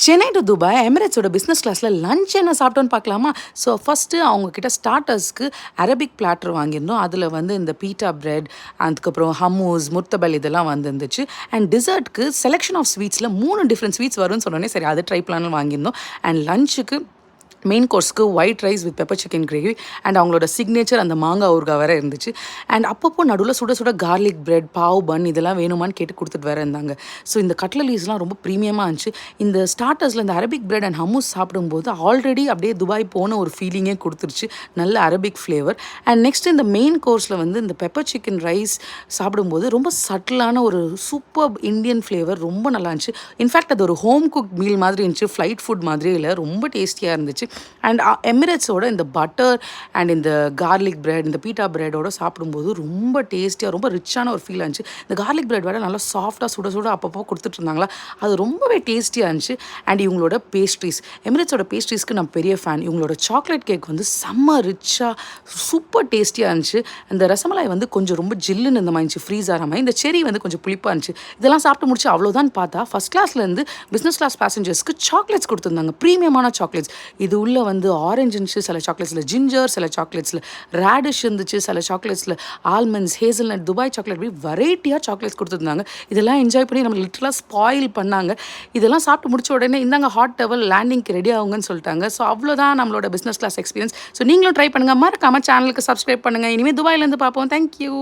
Chennai to Dubai எமிரேட்ஸோட business கிளாஸில் lunch என்ன சாப்பிட்டோன்னு பார்க்கலாமா? ஸோ ஃபஸ்ட்டு அவங்கக்கிட்ட ஸ்டார்டர்ஸ்க்கு அரபிக் பிளாட்டர் வாங்கியிருந்தோம். அதில் வந்து இந்த பீட்டா பிரெட், அதுக்கப்புறம் ஹம்மூஸ், முர்த்தபல் இதெல்லாம் வந்துருந்துச்சு. அண்ட் டிசர்ட்க்கு செலெக்ஷன் ஆஃப் ஸ்வீட்ஸில் 3 டிஃப்ரெண்ட் ஸ்வீட்ஸ் வரும்னு சொன்னோன்னே சரி அது ட்ரை பண்ணலான்னு வாங்கியிருந்தோம். அண்ட் லஞ்சுக்கு மெயின் கோர்ஸ்க்கு white rice with pepper chicken gravy and அவங்களோட சிக்னேச்சர் அந்த மாங்காய் ஊறுகாய் வேறு இருந்துச்சு. அண்ட் அப்பப்போ நடுவில் சுட சுட கார்லிக் பிரெட், பாவ் பன் இதெல்லாம் வேணுமான்னு கேட்டு கொடுத்துட்டு வேறு இருந்தாங்க. ஸோ இந்த கட்லலீஸ்லாம் ரொம்ப ப்ரீமியமாக இருந்துச்சு. இந்த ஸ்டார்டர்ஸில் இந்த அரபிக் பிரெட் அண்ட் ஹம்மூஸ் சாப்பிடும்போது ஆல்ரெடி அப்படியே துபாய் போன ஒரு ஃபீலிங்கே கொடுத்துருச்சு. நல்ல அரபிக் ஃப்ளேவர். அண்ட் நெக்ஸ்ட் இந்த மெயின் கோர்ஸில் வந்து இந்த பெப்பர் சிக்கன் ரைஸ் சாப்பிடும்போது ரொம்ப சட்டிலான ஒரு சூப்பர் இந்தியன் ஃப்ளேவர் ரொம்ப நல்லா இருந்துச்சு. இன்ஃபேக்ட் அது ஒரு ஹோம் குக் மீல் மாதிரி இருந்துச்சு, ஃப்ளைட் ஃபுட் மாதிரியே இல்லை, ரொம்ப டேஸ்டியாக இருந்துச்சு. அண்ட் எமிரேட்ஸோட இந்த பட்டர் அண்ட் இந்த கார்லிக் பிரெட், இந்த பீட்டா பிரெட்டோட சாப்பிடும்போது ரொம்ப டேஸ்டியாக ரொம்ப ரிச்சான ஒரு ஃபீல் இருந்துச்சு. இந்த கார்லிக் பிரெட் வேறு நல்லா சாஃப்டாக சுட சுட அப்பப்போ கொடுத்துட்டு இருந்தாங்களா, அது ரொம்பவே டேஸ்டியாக இருந்துச்சு. அண்ட் இவங்களோட பேஸ்ட்ரீஸ், எமிரேட்ஸோட பேஸ்ட்ரீஸ்க்கு நான் பெரிய ஃபேன். இவங்களோட சாக்லேட் கேக் வந்து செம்ம ரிச்சாக சூப்பர் டேஸ்டியாக இருந்துச்சு. அந்த ரசமலாய் வந்து கொஞ்சம் ரொம்ப ஜில்லுன்னு இந்த மாதிரி இருந்துச்சு, ஃப்ரீஸ் ஆகிற மாதிரி. இந்த செரி வந்து கொஞ்சம் புளிப்பாக இருந்துச்சு. இதெல்லாம் சாப்பிட்டு முடிச்சு அவ்வளோதான் பார்த்தா ஃபஸ்ட் கிளாஸ்லேருந்து பிஸ்னஸ் கிளாஸ் பேசஞ்சர்ஸ்க்கு சாக்லேட்ஸ் கொடுத்துருந்தாங்க, ப்ரீமியமான சாக்லேட்ஸ். இது உள்ள வந்து ஆரஞ்சு இருந்துச்சு, சில சாக்லேட்ஸில் ஜிஞ்சர், சில சாக்லேட்ஸில் ரேடிஷ் இருந்துச்சு, சில சாக்லேட்ஸில் ஆல்மண்ட்ஸ், ஹேசல்நட், துபாய் சாக்லேட், அப்படி வெரைட்டியாக சாக்லேட்ஸ் கொடுத்துருந்தாங்க. இதெல்லாம் என்ஜாய் பண்ணி நம்ம லிட்டரலாக ஸ்பாயில் பண்ணாங்க. இதெல்லாம் சாப்பிட்டு முடிச்ச உடனே இந்தாங்க ஹாட் டவல், லேண்டிங்க்கு ரெடி ஆகுங்கன்னு சொல்லிட்டாங்க. ஸோ அவ்வளோதான் நம்மளோட பிஸ்னஸ் கிளாஸ் எக்ஸ்பீரியன்ஸ். ஸோ நீங்களும் ட்ரை பண்ணுங்கள், மறக்காமல் சேனலுக்கு சப்ஸ்கிரைப் பண்ணுங்கள். இனிமேல் துபாயிலேருந்து பார்ப்போம். தேங்க்யூ.